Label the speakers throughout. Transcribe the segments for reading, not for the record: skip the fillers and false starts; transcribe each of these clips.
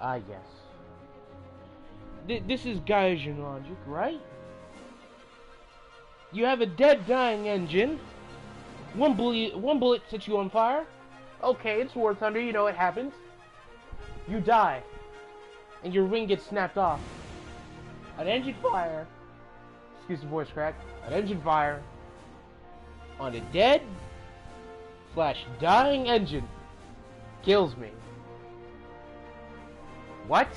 Speaker 1: Ah, yes. This is Gaijin logic, right? You have a dead, dying engine. One bullet sets you on fire. Okay, it's War Thunder, you know it happens. You die, and your ring gets snapped off. An engine fire, excuse the voice crack, an engine fire on a dead / dying engine kills me. What?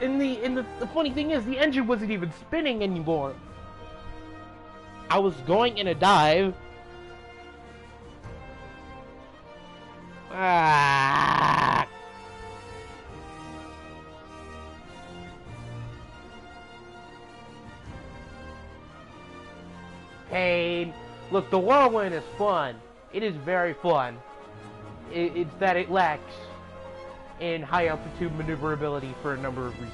Speaker 1: And the funny thing is, the engine wasn't even spinning anymore. I was going in a dive. Ah. Pain. Look, the whirlwind is fun. It is very fun. It's that it lacks in high altitude maneuverability for a number of reasons.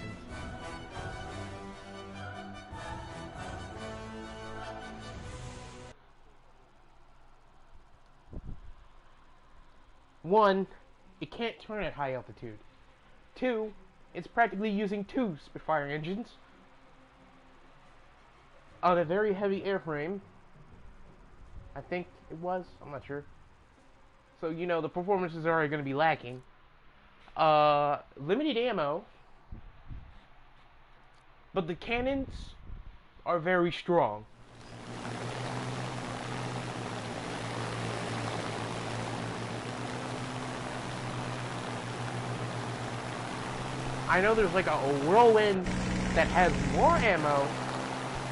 Speaker 1: One, it can't turn at high altitude. Two, it's practically using two Spitfire engines on a very heavy airframe. I think it was, I'm not sure. So, you know, the performances are going to be lacking. Limited ammo, but the cannons are very strong. I know there's like a whirlwind that has more ammo,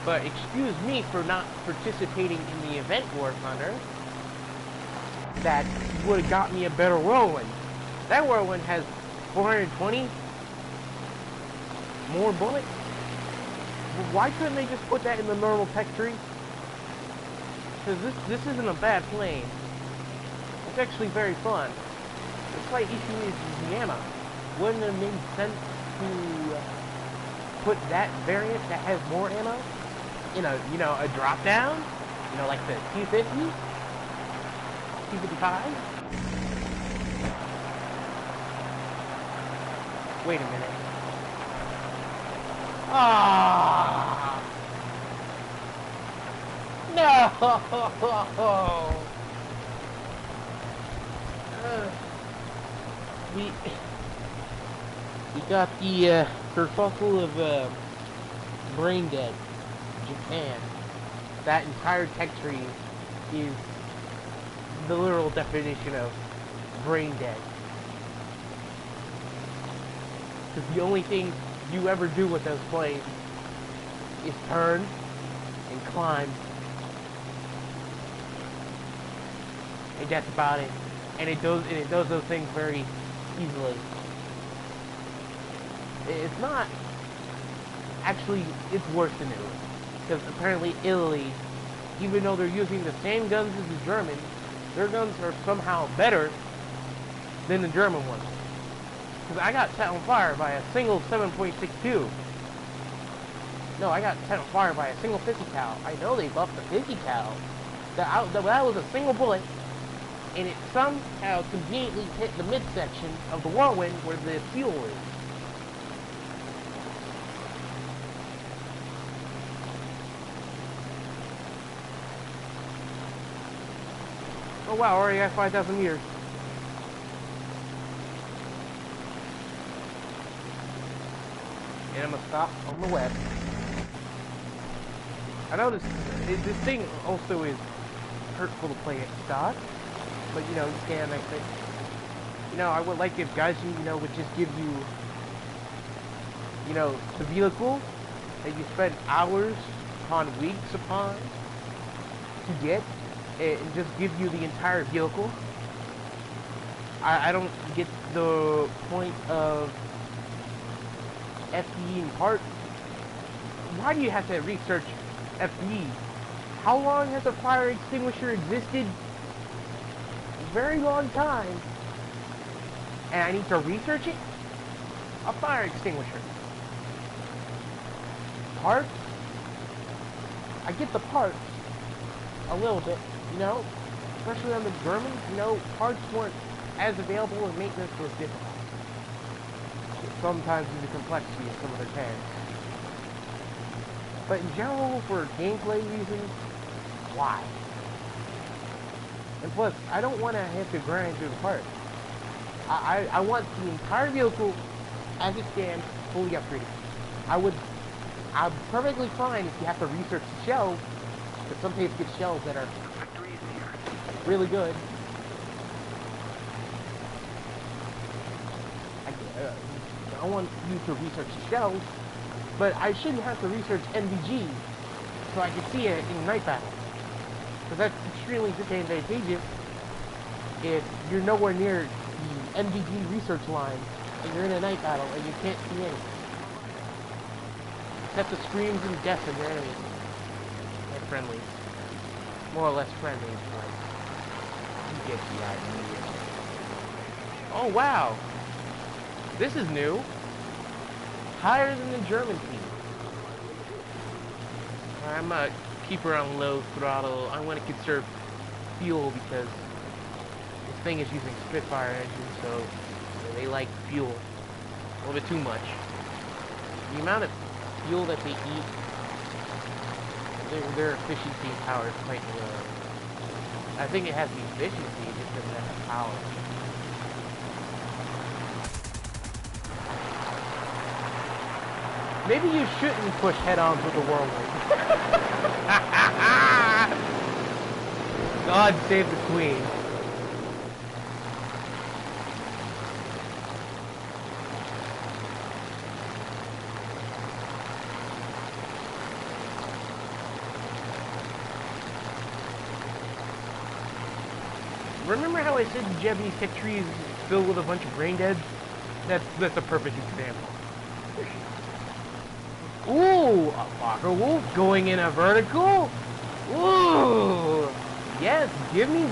Speaker 1: but excuse me for not participating in the event War Thunder. That would have got me a better whirlwind. That whirlwind has 420 more bullets. Why couldn't they just put that in the normal tech tree? Because this isn't a bad plane. It's actually very fun. The slight issue is the ammo. Wouldn't it have made sense to put that variant that has more ammo in a, you know, a drop down? You know, like the T-50? T-55? Wait a minute. Ah! No! We got the kerfuffle of brain dead. Japan. That entire tech tree is the literal definition of brain dead. Because the only thing you ever do with those planes is turn and climb. And that's about it. And it does those things very easily. It's not actually, it's worse than Italy. Because apparently Italy, even though they're using the same guns as the Germans, their guns are somehow better than the German ones. Because I got set on fire by a single 7.62. No, I got set on fire by a single 50 cal. I know they buffed the 50 cal. That was a single bullet, and it somehow conveniently hit the midsection of the whirlwind where the fuel is. Oh wow, already got 5,000 meters. And I'm gonna stop on the west. I know this thing also is hurtful to play at stock, but you know, you can, I think. You know, I would like if guys, you know, would just give you, you know, the vehicle that you spend hours upon weeks upon to get, and just give you the entire vehicle. I don't get the point of FE and parts. Why do you have to research FE? How long has a fire extinguisher existed? A very long time. And I need to research it? A fire extinguisher. Parts? I get the parts a little bit, you know, especially on the Germans, you know, parts weren't as available and maintenance was difficult. Sometimes due to complexity of some of their tanks. But in general, for gameplay reasons, why? And plus, I don't want to have to grind through the parts. I want the entire vehicle, as it stands, fully upgraded. I'm perfectly fine if you have to research the shells, because some tapes get shells that are really good. I want you to research the shells, but I shouldn't have to research NVG so I can see it in night battle. Because that's extremely disadvantageous if you're nowhere near the NVG research line and you're in a night battle and you can't see anything. Except the screams and deaths of your enemies. And friendlies. More or less friendly, but you get the idea. Oh wow! This is new. Higher than the German team. I'm gonna keep her on low throttle. I want to conserve fuel because this thing is using Spitfire engines, so they like fuel a little bit too much. The amount of fuel that they eat, their efficiency and power is quite low. I think it has the efficiency, it just doesn't have the power. Maybe you shouldn't push head-ons with the whirlwind. God save the Queen. Remember how I said the Japanese tech tree is filled with a bunch of brain deads? That's a perfect example. Ooh, a Fokker Wolf going in a vertical? Ooh, yes, gimme.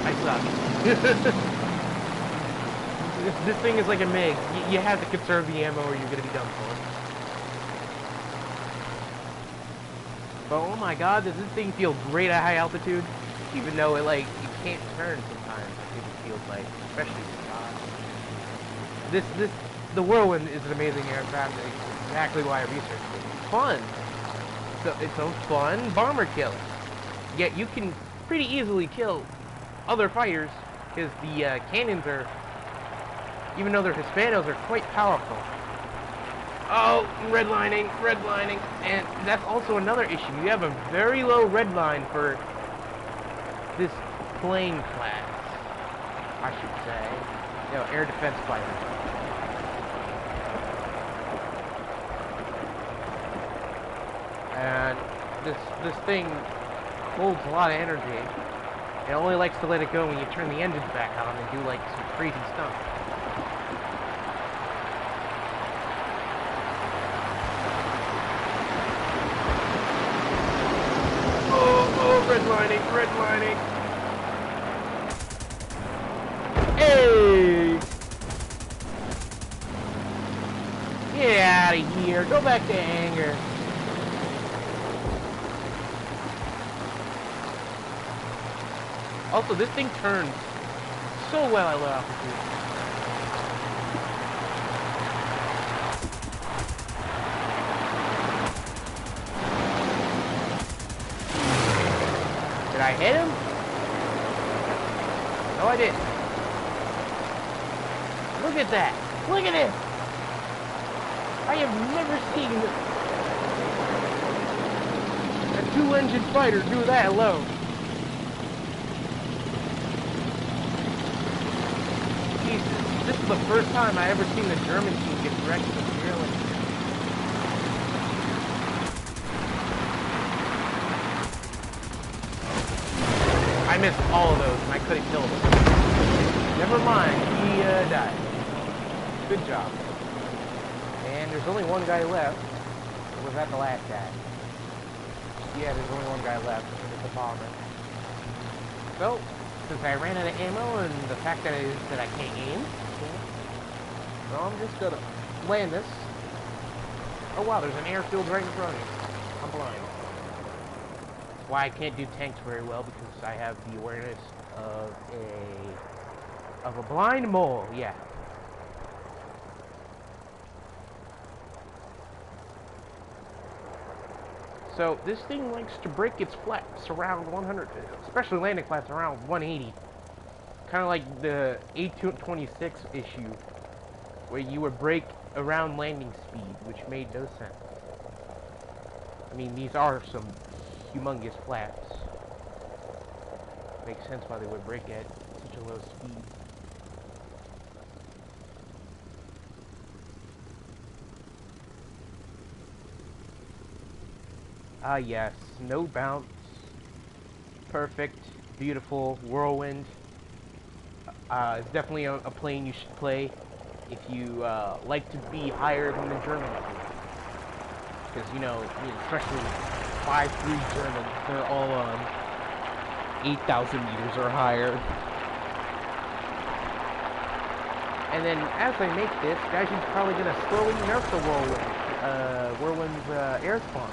Speaker 1: I suck. This thing is like a MiG. You have to conserve the ammo or you're gonna be done for. But oh my god, does this thing feel great at high altitude? Even though it can't turn sometimes, it feels like, especially the Whirlwind is an amazing aircraft. It's exactly why I researched it. It's fun. It's a fun bomber killer. Yet you can pretty easily kill other fighters because the cannons are, even though they're Hispanos, are quite powerful. Oh, redlining, and that's also another issue. You have a very low redline for this plane class, I should say. You know, air defense fighter. And this thing holds a lot of energy. It only likes to let it go when you turn the engines back on and do like some crazy stuff. Redlining. Hey! Get out of here. Go back to hangar. Also, this thing turns so well at low altitude. Did I hit him? No, I didn't. Look at that. Look at it. I have never seen a two-engine fighter do that low. Jesus, this is the first time I ever seen the German team get wrecked severely. I missed all of those, and I could have killed him. Never mind, he died. Good job. And there's only one guy left. Or was that the last guy? Yeah, there's only one guy left, and it's a bomber. So, since I ran out of ammo, and the fact that I can't aim, so I'm just gonna land this. Oh wow, there's an airfield right in front of me. I'm blind. That's why I can't do tanks very well, because I have the awareness of a blind mole. Yeah. So this thing likes to break its flaps around 100, especially landing flaps around 180. Kind of like the A226 issue, where you would break around landing speed, which made no sense. I mean, these are some humongous flaps. Makes sense why they would break at such a low speed. Ah yes, no bounce. Perfect, beautiful, whirlwind. It's definitely a plane you should play if you like to be higher than the Germans. Because, you know, especially 5.3 Germans, they're all 8,000 meters or higher. And then, as I make this, guys, you're probably going to slowly nerf the Whirlwind's air spawn.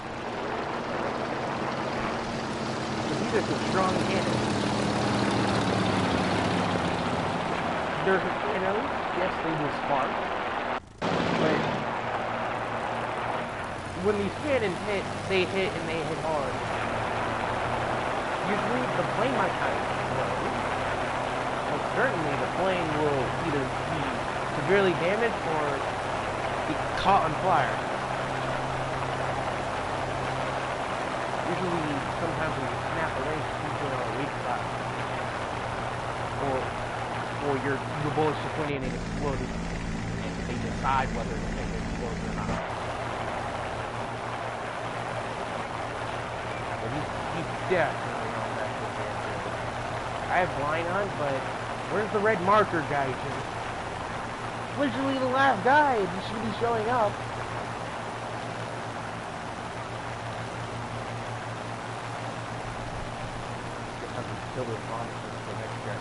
Speaker 1: These are some strong cannons. There's a cannon, yes, they will spark. But when these cannons hit, they hit and they hit hard. Usually the plane might kind of explode, but certainly the plane will either be severely damaged or be caught on fire. Usually, sometimes when you snap the range, people are weak spot, or your bullets just went in and exploded, and they decide whether to make it explode or not. But he's definitely on that good. I have line on, but where's the red marker guy? Literally the last guy. He should be showing up. Guess I can kill this monster for the next guy.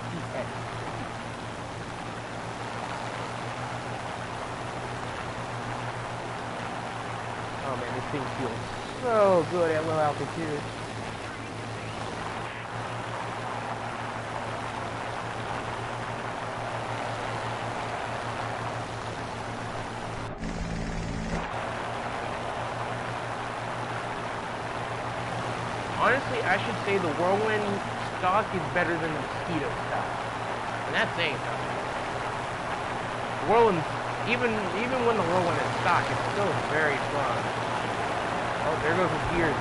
Speaker 1: Oh man, this thing feels so good at low altitude. Honestly, I should say the Whirlwind stock is better than the Mosquito stock. And that's saying something. The Whirlwind, even when the Whirlwind is stock, it's still very strong. Oh, there goes his gears.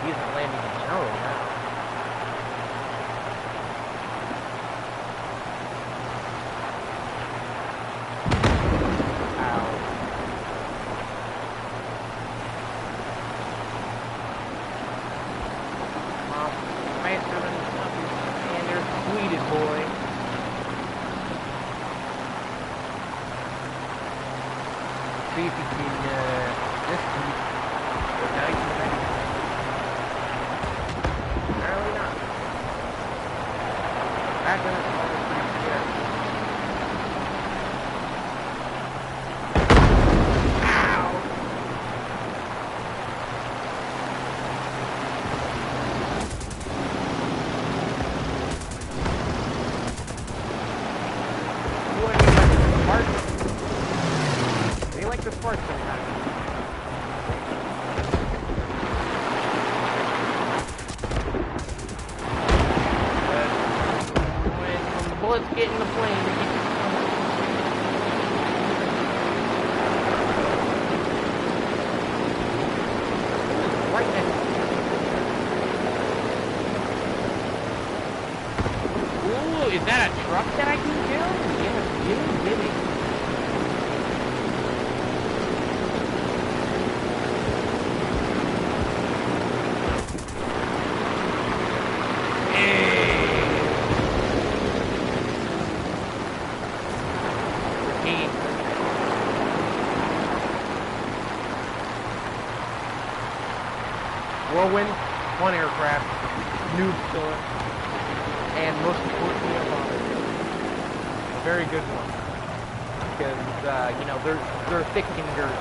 Speaker 1: He's landing in snow now. See if you can, this piece, but now you can make it. Apparently not. Back in the corner, pretty scared. Ow! You want to be like the Spartans? They like the Sparks sometimes. But when the bullets get in the plane, they get right next. Ooh, is that a truck that I can kill? Yes, gimme. Whirlwind, one aircraft, noob killer, and most importantly, a bomber. A very good one. because you know they're thick and dirty.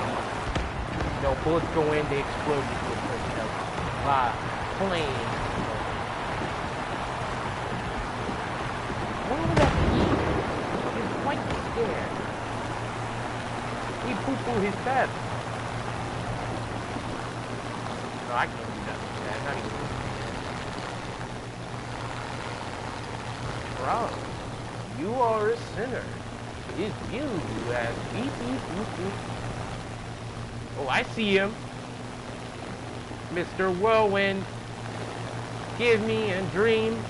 Speaker 1: You know, bullets go in, they explode into a quick, you know, plane. What was that heat? He's quite scared. He poo-poo his pets. No, I can't do that. Yeah, not even. Bro, you are a sinner. It is you who has beep beep boop boop. Oh, I see him. Mr. Whirlwind. Give me a dream.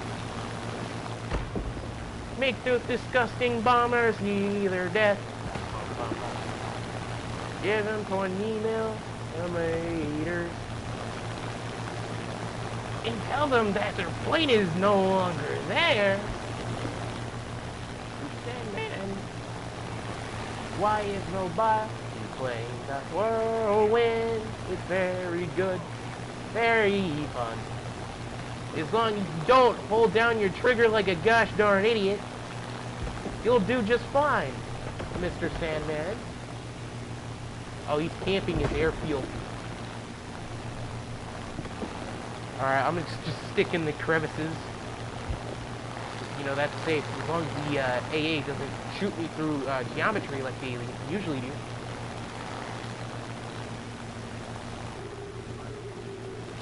Speaker 1: Make those disgusting bombers see their death. Give them tornado tomatoes. And tell them that their plane is no longer there. Sandman, why is nobody playing that whirlwind? It's very good, very fun. As long as you don't hold down your trigger like a gosh darn idiot, you'll do just fine, Mr. Sandman. Oh, he's camping his airfield. Alright, I'm gonna just stick in the crevices. You know, that's safe. As long as the AA doesn't shoot me through geometry like they usually do.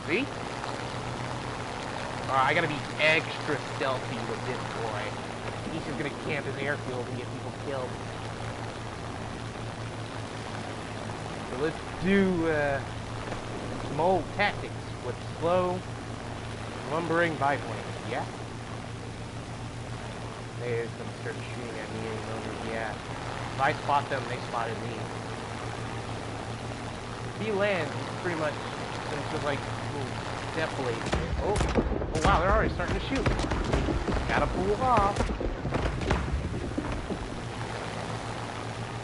Speaker 1: See? Alright, I gotta be extra stealthy with this boy. He's just gonna camp his airfield and get people killed. So let's do some old tactics with slow, lumbering biplanes. Yeah? There's them start shooting at me and yeah. If I spot them, they spotted me. If he lands, he's pretty much just like definitely. Oh wow, they're already starting to shoot. Gotta pull off.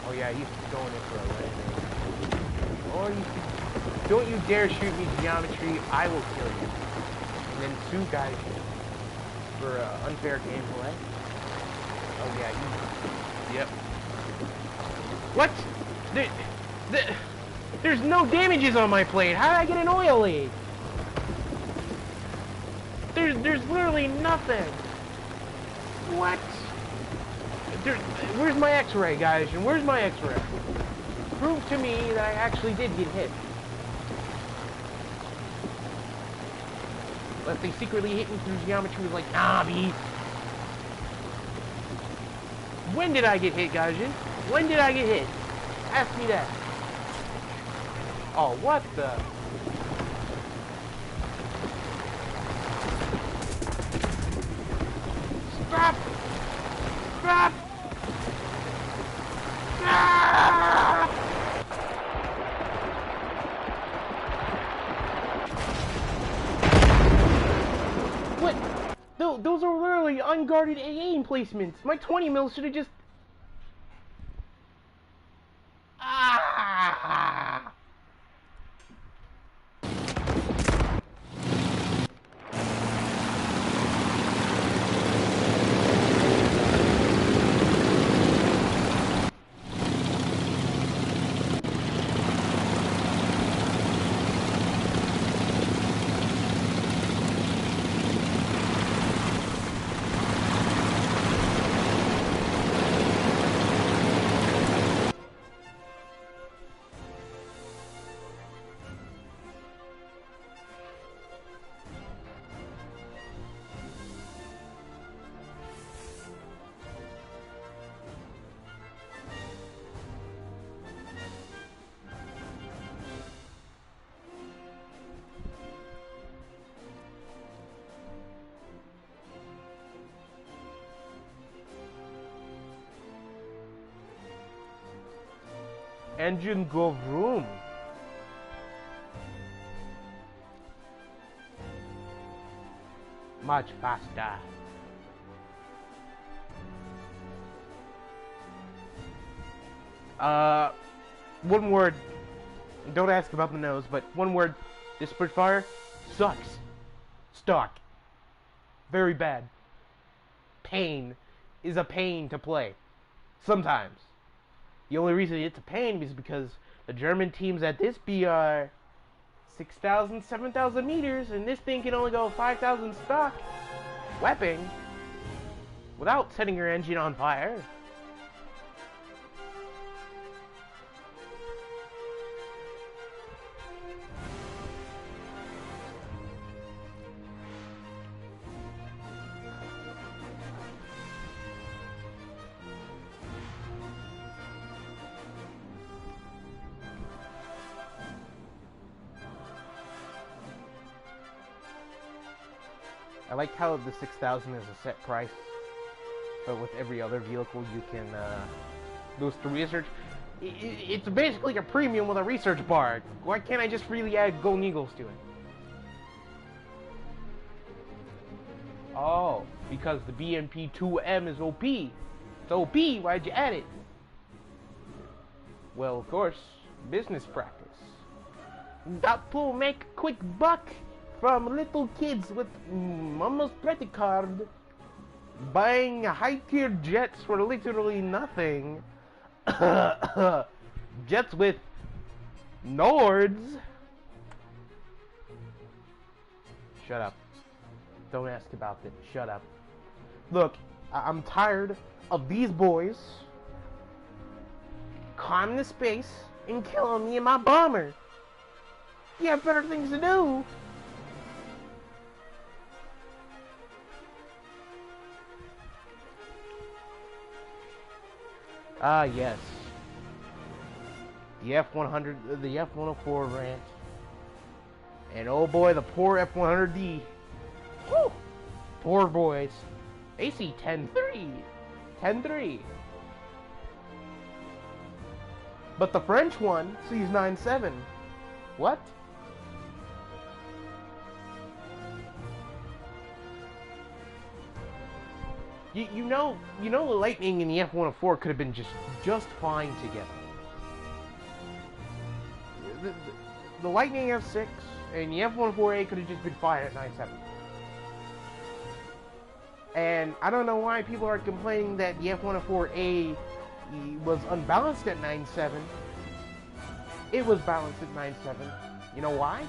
Speaker 1: Oh yeah, he's going in for a landing. Or you don't you dare shoot me geometry, I will kill you. And then two guys for unfair gameplay. Oh yeah, you. Yep. What? There's no damages on my plate. How did I get an oil leak? There's literally nothing. What? Where's my X-ray, guys? And where's my X-ray? Prove to me that I actually did get hit. Unless they secretly hit me through geometry like, nah, B. When did I get hit, Gaijin? When did I get hit? Ask me that. Oh, what the? Stop! Stop! Stop! What? Those are literally unguarded AA emplacements. My 20 mils should have just... Ah! Engine go vroom. Much faster. One word. Don't ask about the nose, but one word. This Spitfire sucks. Stock. Very bad. Pain is a pain to play. Sometimes. The only reason it's a pain is because the German teams at this be are 6,000, 7,000 meters, and this thing can only go 5,000 stock weapon without setting your engine on fire. I like how the 6,000 is a set price, but with every other vehicle you can boost the research. It's basically a premium with a research bar. Why can't I just freely add Golden Eagles to it? Oh, because the BMP-2M is OP. It's OP, why'd you add it? Well, of course, business practice. Got to make a quick buck from little kids with mama's credit card buying high-tier jets for literally nothing. Jets with Nords. Shut up. Don't ask about it. Shut up. Look, I'm tired of these boys climbing the space and killing me and my bomber. You have better things to do. Ah, yes. The F-100, the F-104 rant. And oh boy, the poor F-100D. Whew! Poor boys. They see 10-3. 10-3. But the French one sees 9-7. What? You know the Lightning and the F-104 could have been just fine together. The Lightning F6 and the F-104A could have just been fine at 9.7. And I don't know why people are complaining that the F-104A was unbalanced at 9.7. It was balanced at 9.7. You know why?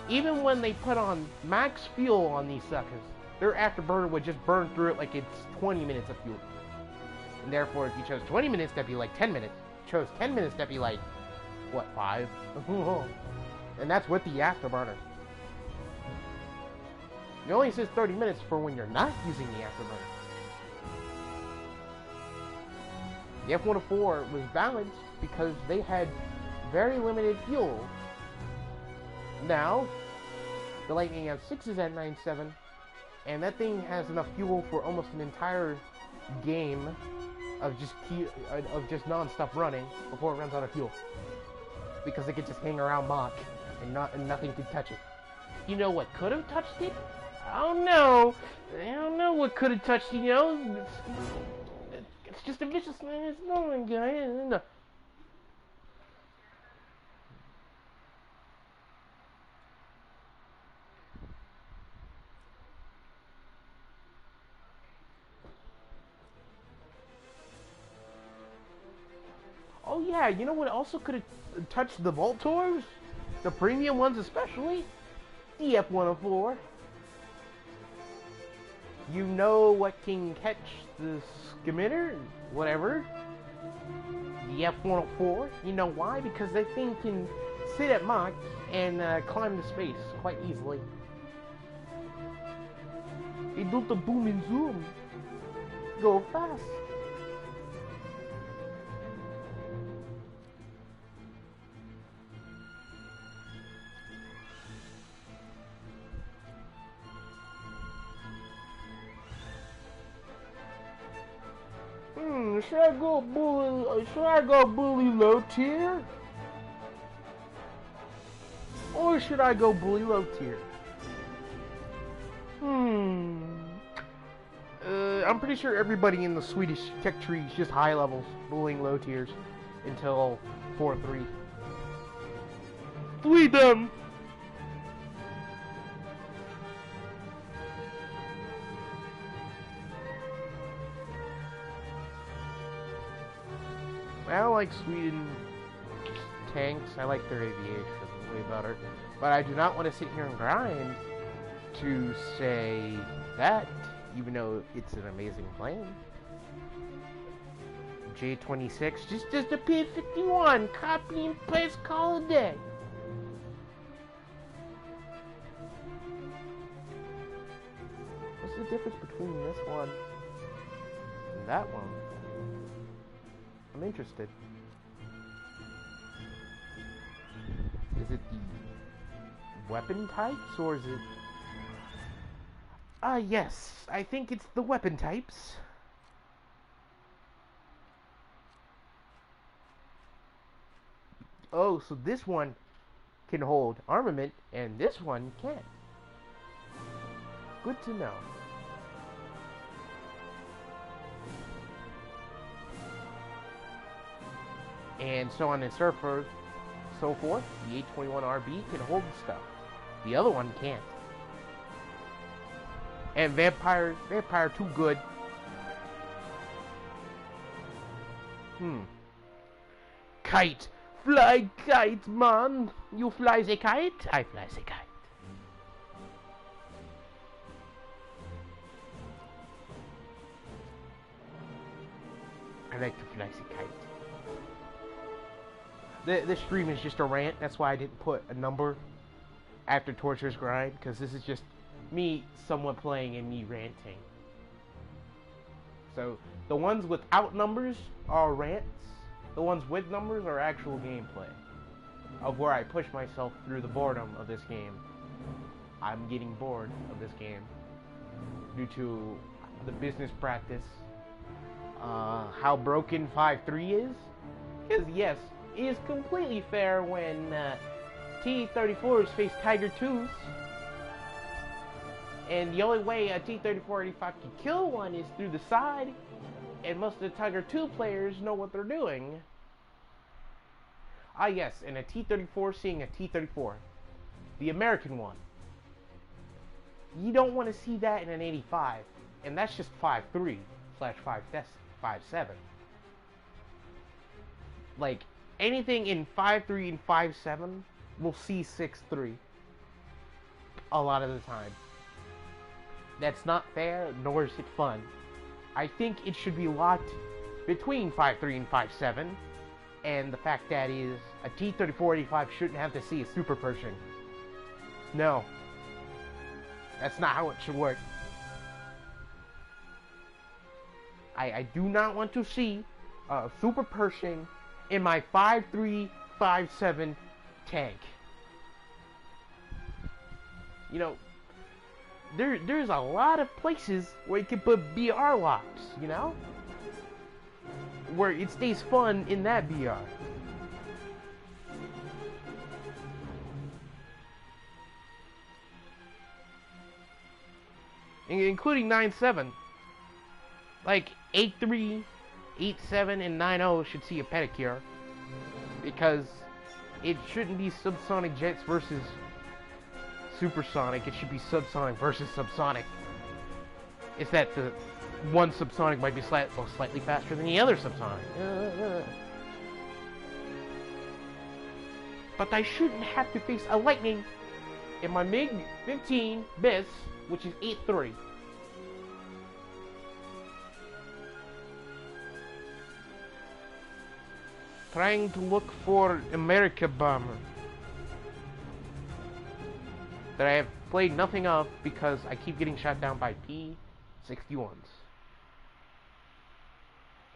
Speaker 1: Even when they put on max fuel on these suckers, their afterburner would just burn through it like it's 20 minutes of fuel. And therefore, if you chose 20 minutes, that'd be like 10 minutes. If you chose 10 minutes, that'd be like, what, 5? And that's with the afterburner. It only says 30 minutes for when you're not using the afterburner. The F-104 was balanced because they had very limited fuel. Now, the Lightning F6 is at 9.7, and that thing has enough fuel for almost an entire game of just non-stop running before it runs out of fuel. Because it could just hang around Mach and nothing could touch it. You know what could have touched it? I don't know. I don't know what could have touched it, you know? It's just a vicious man. It's no one guy. Oh yeah, you know what also could have touched the Voltors? The premium ones especially? The F-104. You know what can catch the skimitter? Whatever. The F-104. You know why? Because that thing can sit at Mach and climb to space quite easily. It do the boom and zoom. Go fast. Should I go bully low tier? Or should I go bully low tier? I'm pretty sure everybody in the Swedish tech tree is just high levels, bullying low tiers until 4-3. Sweden! I don't like Sweden tanks. I like their aviation way better. But I do not want to sit here and grind to say that, even though it's an amazing plane. J-26, just a P-51, copy and paste, call a day. What's the difference between this one and that one? I'm interested. Is it the weapon types, or is it... yes, I think it's the weapon types. Oh, so this one can hold armament, and this one can't. Good to know. And so on and so forth. The 821RB can hold stuff. The other one can't. And Vampire too good. Kite. Fly kite, man. You fly the kite? I fly the kite. I like to fly the kite. This stream is just a rant. That's why I didn't put a number after Torturous grind, because this is just me somewhat playing and me ranting. So the ones without numbers are rants. The ones with numbers are actual gameplay of where I push myself through the boredom of this game. I'm getting bored of this game due to the business practice, how broken 5.3 is. Because yes, it is completely fair when T-34s face Tiger 2s, and the only way a T-34-85 can kill one is through the side, and most of the Tiger 2 players know what they're doing. Ah yes, and a T-34 seeing a T-34, the American one. You don't want to see that in an 85, and that's just 5.3/5.7. Like, anything in 5.3 and 5.7 will see 6.3 a lot of the time. That's not fair, nor is it fun. I think it should be locked between 5.3 and 5.7, and the fact that is a T-34-85 shouldn't have to see a super Pershing. No. That's not how it should work. I do not want to see a super Pershing in my 5.3, 5.7 tank. You know, there's a lot of places where you can put BR locks, you know? Where it stays fun in that BR. Including 9.7. Like 8.3, 8.7, and 9.0 should see a pedicure. Because it shouldn't be subsonic jets versus supersonic. It should be subsonic versus subsonic. It's that the one subsonic might be slightly faster than the other subsonic. But I shouldn't have to face a lightning in my MiG-15 BIS, which is 8.3. Trying to look for America Bomber that I have played nothing of because I keep getting shot down by P-61s.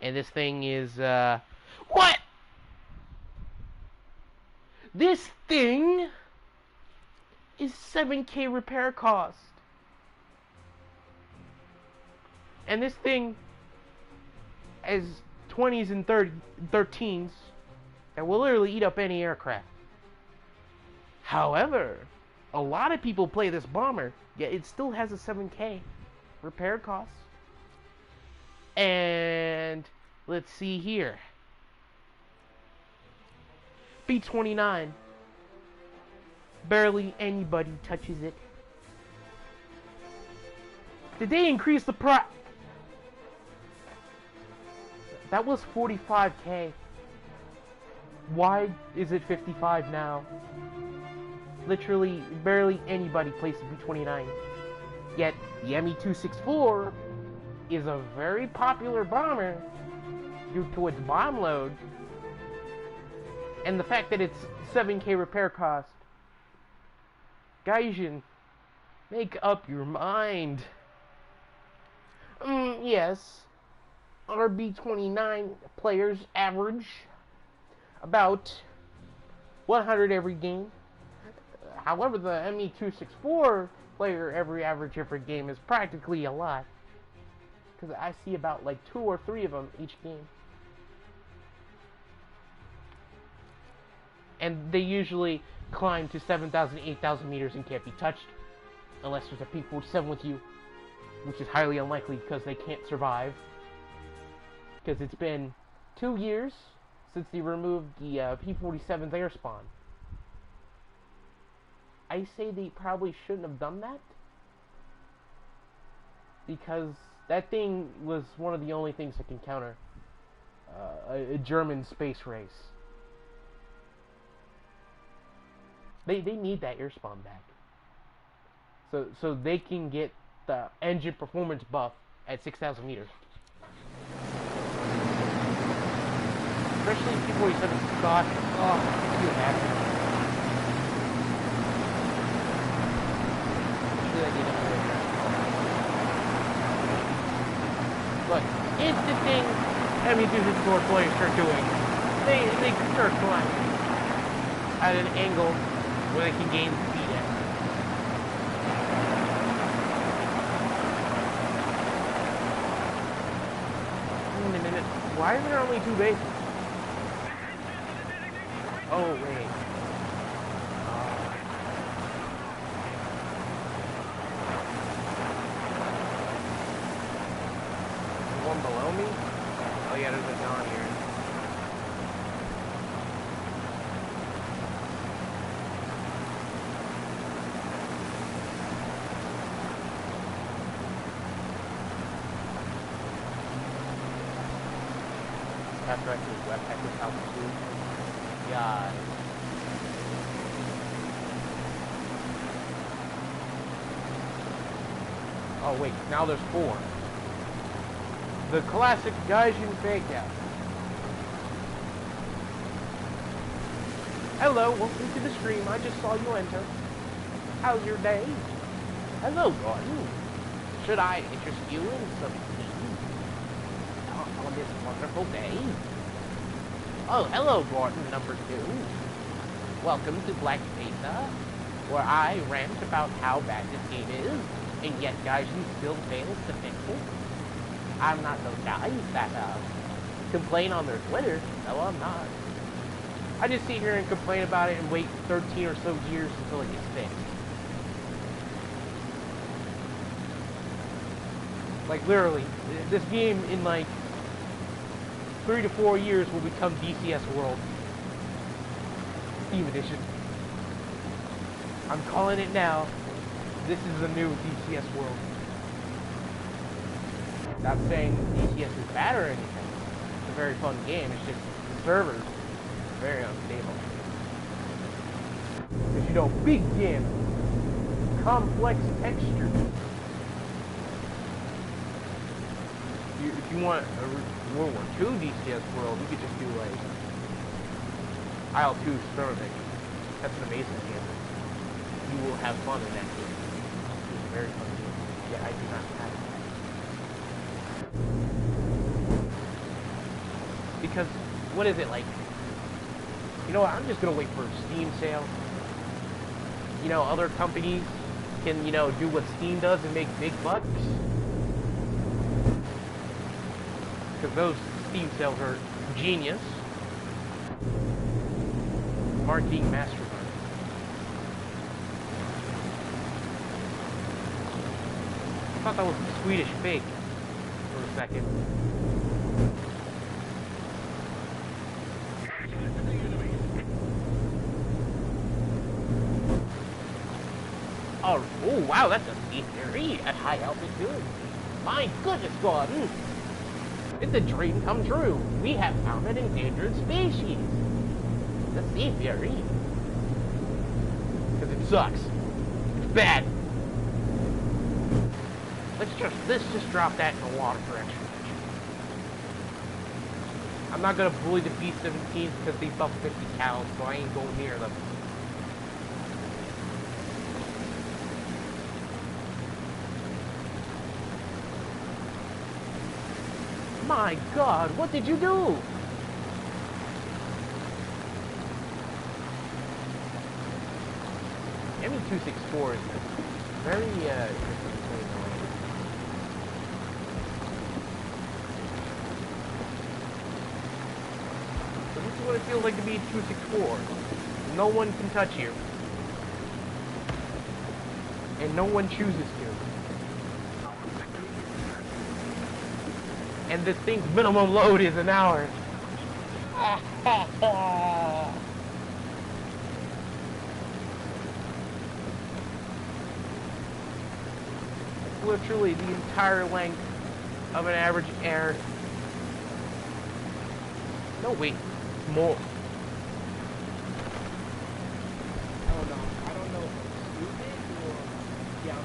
Speaker 1: And this thing is, what? This thing is 7K repair cost. And this thing has 20s and 13s that will literally eat up any aircraft. However, a lot of people play this bomber, yet it still has a 7K repair cost. And let's see here. B-29. Barely anybody touches it. Did they increase the price? That was 45K Why is it 55 now? Literally, barely anybody plays the B-29. Yet, the Me-264 is a very popular bomber due to its bomb load and the fact that it's 7K repair cost. Gaijin, make up your mind. Yes, our B-29 players average about 100 every game. However, the Me-264 player average every game is practically a lot. Because I see about like 2 or 3 of them each game. And they usually climb to 7,000, 8,000 meters and can't be touched. Unless there's a P-47 with you. Which is highly unlikely because they can't survive. Because it's been 2 years since they removed the P-47's air spawn. I say they probably shouldn't have done that. Because that thing was one of the only things that can counter a German space race. They need that air spawn back. So they can get the engine performance buff at 6,000 meters. Especially P-47 Scott. Oh, makes you happy. But instant thing Me-264 players start doing, they start climbing at an angle where they can gain speed at. Wait a minute, why is there only 2 bases? Oh, wait. One below me? Oh yeah, there's a John here. After I do web at this altitude. God. Oh wait, now there's 4. The classic Gaijin fake out. Hello, welcome to the stream. I just saw you enter. How's your day? Hello, Gordon. Should I interest you in some tea on this wonderful day? Oh, hello, Gordon number 2. Welcome to Black Mesa, where I rant about how bad this game is, and yet Gaijin still fails to fix it. I'm not those guys that complain on their Twitter. No, I'm not. I just sit here and complain about it and wait 13 or so years until it gets fixed. Like literally, this game in like 3 to 4 years will become DCS World Steam Edition. I'm calling it now. This is the new DCS World. Not saying DCS is bad or anything. It's a very fun game. It's just the servers are very unstable. Because you know, big game, complex texture. If you want a World War II DCS world, you could just do like IL-2 Skirmish. That's an amazing game. You will have fun in that game. It's a very fun game. Yeah, I do not have it. Because, what is it like? You know what, I'm just gonna wait for a Steam sale. You know, other companies can, you know, do what Steam does and make big bucks. Because those Steam sales are genius. Marketing mastermind. I thought that was a Swedish fake for a second. Oh, wow, that's a steep area at high altitude. My goodness, Gordon. It's a dream come true. We have found an endangered species. Let's see if you're eating. Because it sucks. It's bad. Let's just drop that in the water for extra protection. I'm not gonna bully the B-17s because they buff 50 cal, so I ain't going near them. My God, what did you do? ME-264 is very interesting. So this is what it feels like to be 264. No one can touch you. And no one chooses to. And this thing's minimum load is an hour. It's literally the entire length of an average air. No, wait, more. I don't know if I'm stupid or yeah.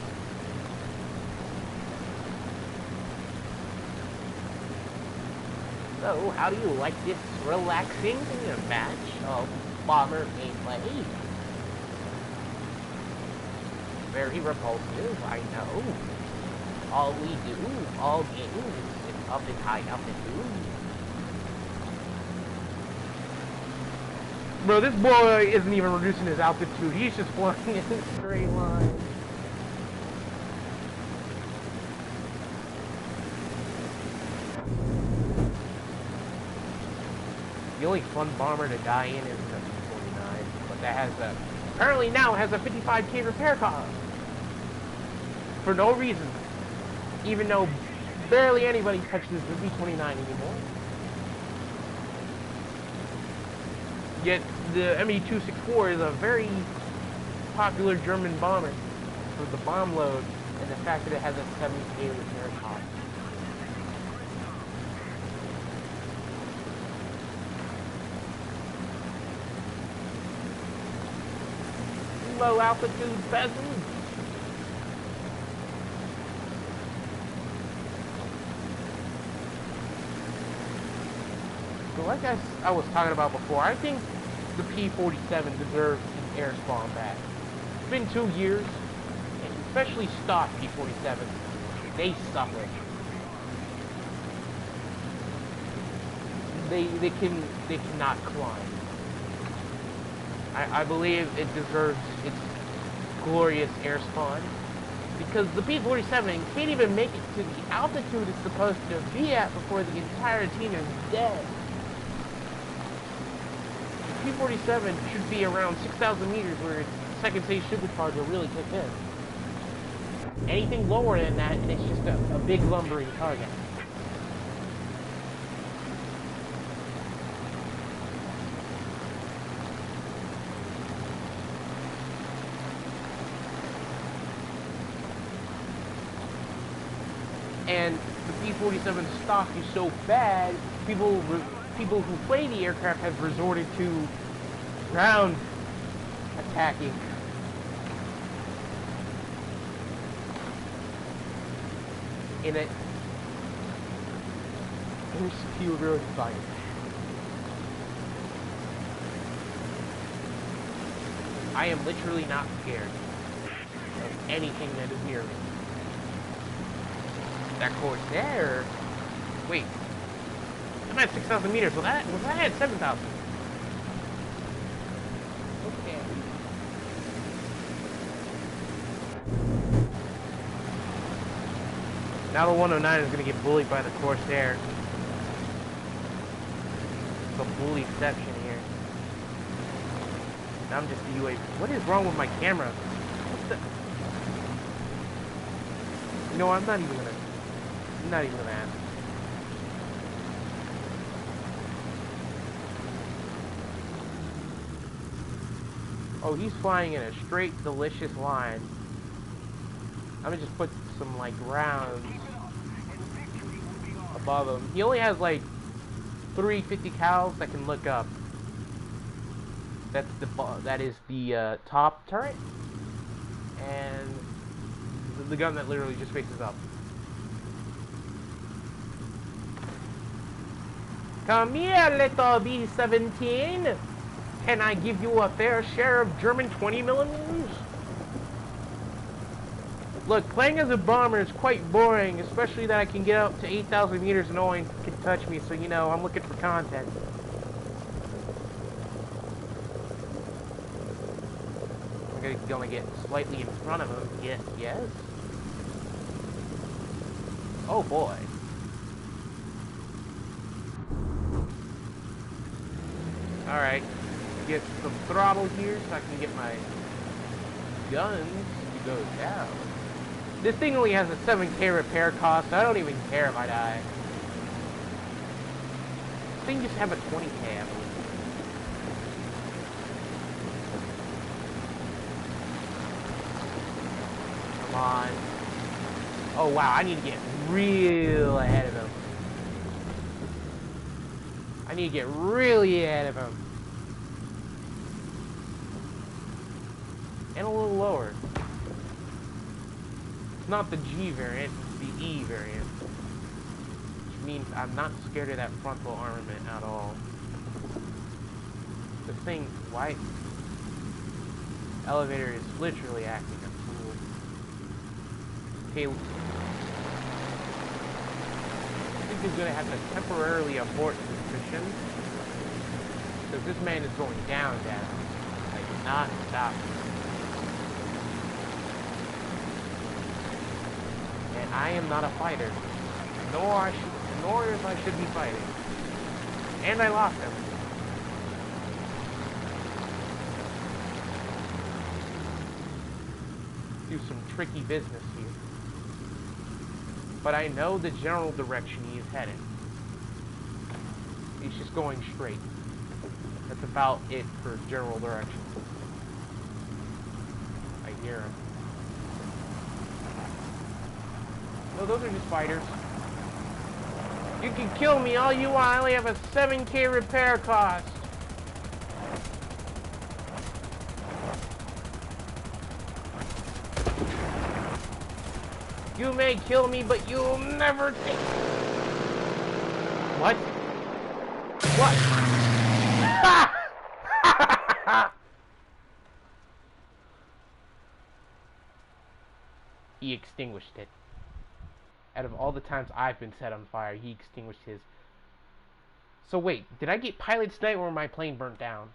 Speaker 1: So, how do you like this relaxing match of bomber gameplay? Very repulsive, I know. All we do, all games, is sit up in high altitude. Bro, this boy isn't even reducing his altitude, he's just flying in a straight line. The only fun bomber to die in is the B-49, but that has a, apparently now has a 55K repair cost. For no reason. Even though barely anybody touches the B-29 anymore. Yet the ME-264 is a very popular German bomber for the bomb load and the fact that it has a 70K repair cost. Low altitude peasant. So like I was talking about before, I think the P-47 deserves an air spawn back. It's been 2 years, and especially stock P-47, they suffer. They cannot climb. I believe it deserves its glorious air spawn, because the P-47 can't even make it to the altitude it's supposed to be at before the entire team is dead. The P-47 should be around 6,000 meters where its second stage supercharge will really kick in. Anything lower than that, and it's just a big lumbering target. And the P-47 stock is so bad, people who play the aircraft have resorted to ground attacking. In it, there's pure fight. I am literally not scared of anything that is near me. That Corsair. Wait. I'm at 6,000 meters. Was that at 7,000? Okay. Now the 109 is going to get bullied by the Corsair. It's a bully exception here. Now I'm just the UAV. What is wrong with my camera? What the? You know, I'm not even gonna ask. Oh, he's flying in a straight, delicious line. I'm gonna just put some, like, rounds above him. He only has, like, 350 cals that can look up. That is the top turret, and the gun that literally just faces up. Come here, little B-17. Can I give you a fair share of German 20 millimeters? Look, playing as a bomber is quite boring, especially that I can get up to 8,000 meters and no one can touch me, so you know, I'm looking for content. I'm gonna get slightly in front of him. Yes, yes. Oh boy. Alright. Get some throttle here so I can get my guns to go down. This thing only has a 7K repair cost, so I don't even care if I die. This thing just have a 20K, I believe. Come on. Oh wow, I need to get real ahead of him. I need to get really ahead of him. And a little lower. It's not the G variant, it's the E variant. Which means I'm not scared of that frontal armament at all. The thing, why? Elevator is literally acting a fool. Okay. I think he's gonna have to temporarily abort this mission. Because this man is going down. Like, not stop. And I am not a fighter. Nor as I should be fighting. And I lost him. Do some tricky business here. But I know the general direction he is heading. He's just going straight. That's about it for general direction. I hear him. No, those are just fighters. You can kill me all you want. I only have a 7K repair cost. You may kill me, but you'll never take... What? What? He extinguished it. Out of all the times I've been set on fire, he extinguished his. So wait, did I get pilot sniped or my plane burnt down?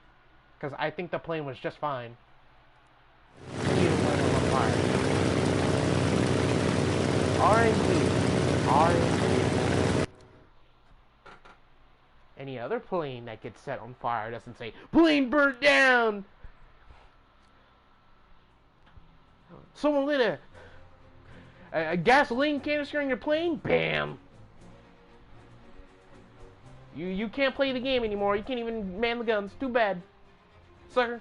Speaker 1: Because I think the plane was just fine. RNG. Any other plane that gets set on fire doesn't say, plane burnt down! Someone lit a gasoline canister in your plane? Bam! You can't play the game anymore. You can't even man the guns. Too bad. Sucker.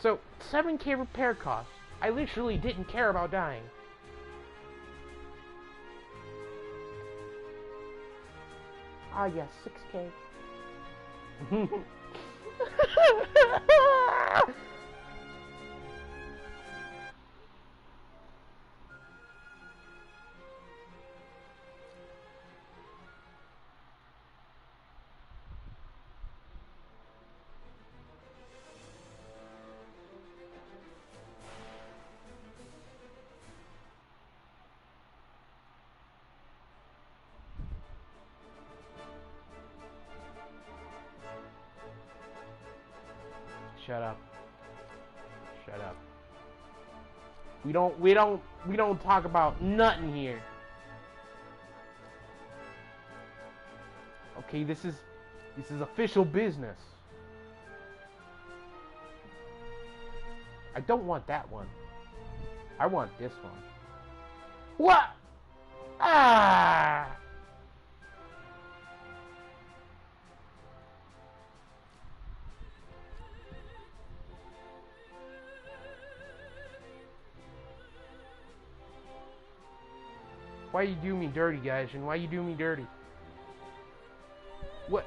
Speaker 1: So, 7K repair costs. I literally didn't care about dying. Ah, yes, 6K. Shut up. Shut up. We don't talk about nothing here. Okay, this is official business. I don't want that one. I want this one. What? Ah! Why you do me dirty, guys? And why you do me dirty? What?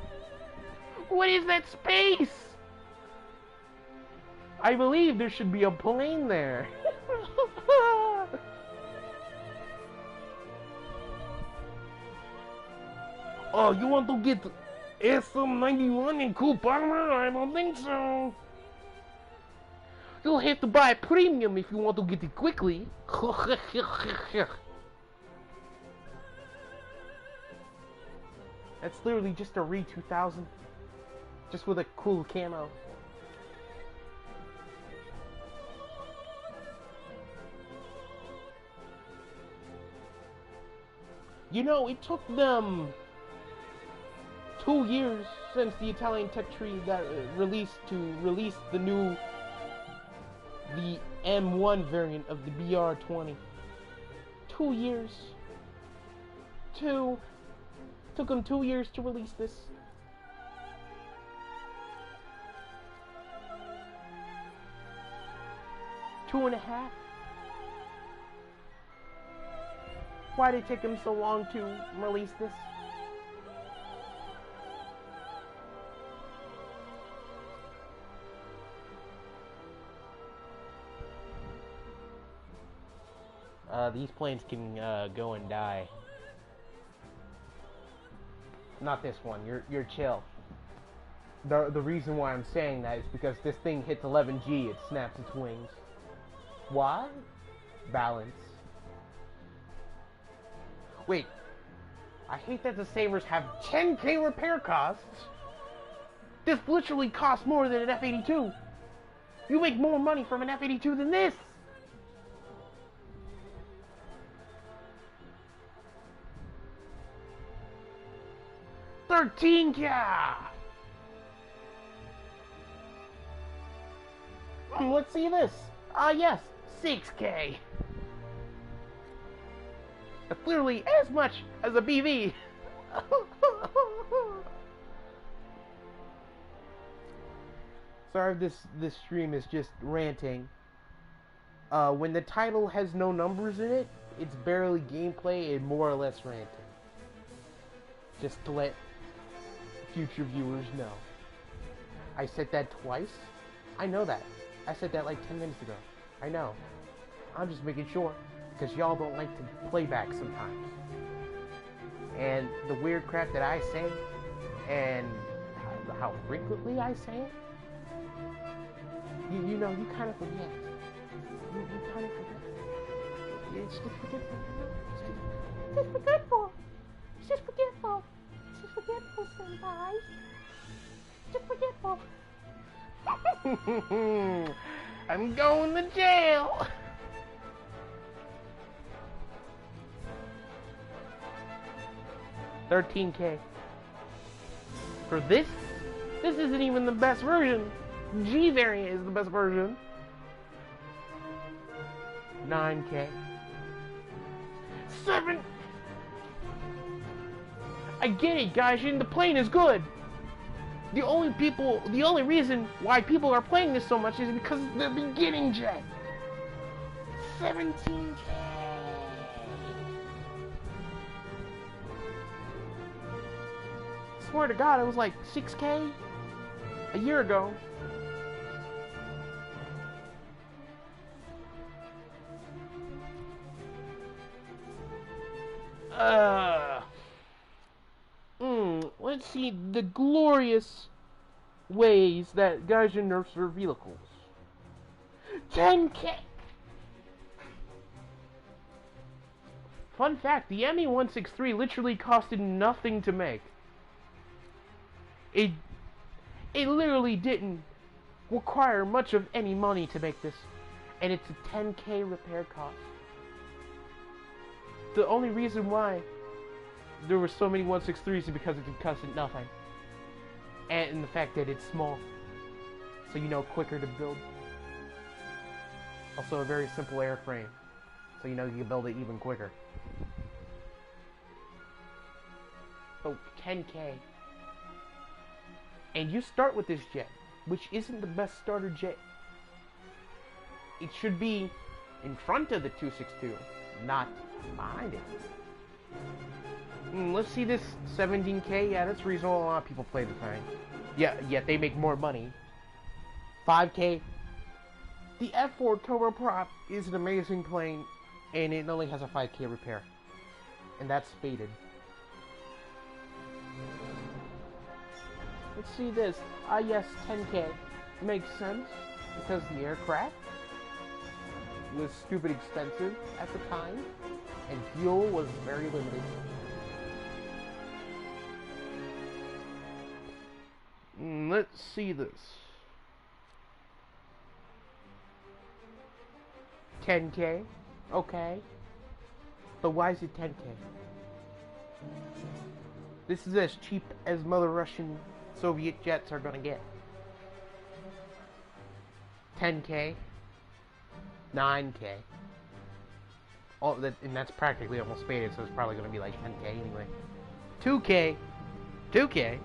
Speaker 1: What is that space? I believe there should be a plane there. Oh, you want to get SM91 in Coupe Armor? I don't think so. You'll have to buy premium if you want to get it quickly. That's literally just a Re 2000. Just with a cool camo. You know, it took them 2 years since the Italian tech tree got released to release the M1 variant of the BR20. 2 years. Took them 2 years to release this. Two and a half. Why did it take them so long to release this? These planes can go and die. Not this one. You're chill. The reason why I'm saying that is because this thing hits 11G, it snaps its wings. Why? Balance. Wait. I hate that the Sabres have 10K repair costs. This literally costs more than an F-82. You make more money from an F-82 than this. $13K. Let's see this. Yes, 6K. That's literally as much as a BV. Sorry if this stream is just ranting. When the title has no numbers in it, it's barely gameplay and more or less ranting. Just to let future viewers know. I said that twice? I know that. I said that like 10 minutes ago. I know. I'm just making sure, because y'all don't like to play back sometimes. And the weird crap that I say, and how frequently I say it, you know, you kind of forget. You kind of forget. It's just forgetful. It's just forgetful. It's just forgetful. It's just forgetful sometimes. Just forgetful. I'm going to jail. $13K. For this? This isn't even the best version. G variant is the best version. $9K. 7. I get it, guys. The plane is good. The only reason why people are playing this so much is because of the beginning jet. 17K. Swear to God, it was like 6K a year ago. Let's see the glorious ways that Gaijin nerfs their vehicles. 10K! Fun fact, the ME-163 literally costed nothing to make. It literally didn't require much of any money to make this. And it's a 10K repair cost. The only reason why there were so many 163s is because it cost nothing. And the fact that it's small. So, you know, quicker to build. Also a very simple airframe. So, you know, you can build it even quicker. So, 10K. And you start with this jet, which isn't the best starter jet. It should be in front of the 262, not behind it. Let's see this 17K. Yeah, that's reasonable. A lot of people play the thing. Yeah, yet they make more money. 5K. The F4 turboprop is an amazing plane, and it only has a 5K repair, and that's faded. Let's see this. Yes, 10K. Makes sense, because the aircraft was stupid expensive at the time, and fuel was very limited. Let's see this. 10K? Okay. But why is it 10K? This is as cheap as Mother Russian Soviet jets are gonna get. 10K? 9K? Oh, and that's practically almost faded, so it's probably gonna be like 10K anyway. 2K? 2K?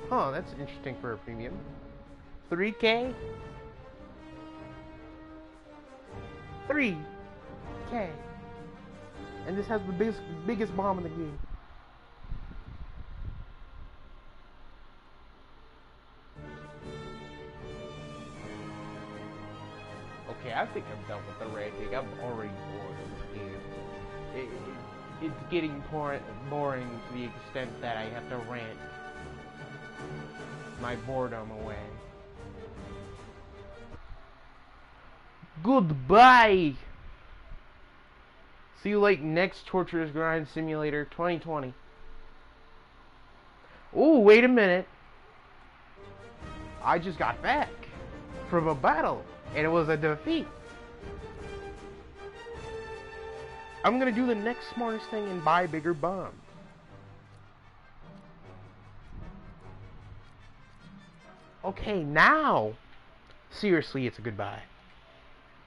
Speaker 1: Huh, that's interesting for a premium. 3K? 3K. And this has the biggest bomb in the game. Okay, I think I'm done with the ranting. I'm already bored of this game. It's getting boring to the extent that I have to rant my boredom away. Goodbye! See you like next Torturous Grind Simulator 2020. Oh, wait a minute. I just got back from a battle, and it was a defeat. I'm gonna do the next smartest thing and buy a bigger bomb. Okay, now, seriously, it's a goodbye.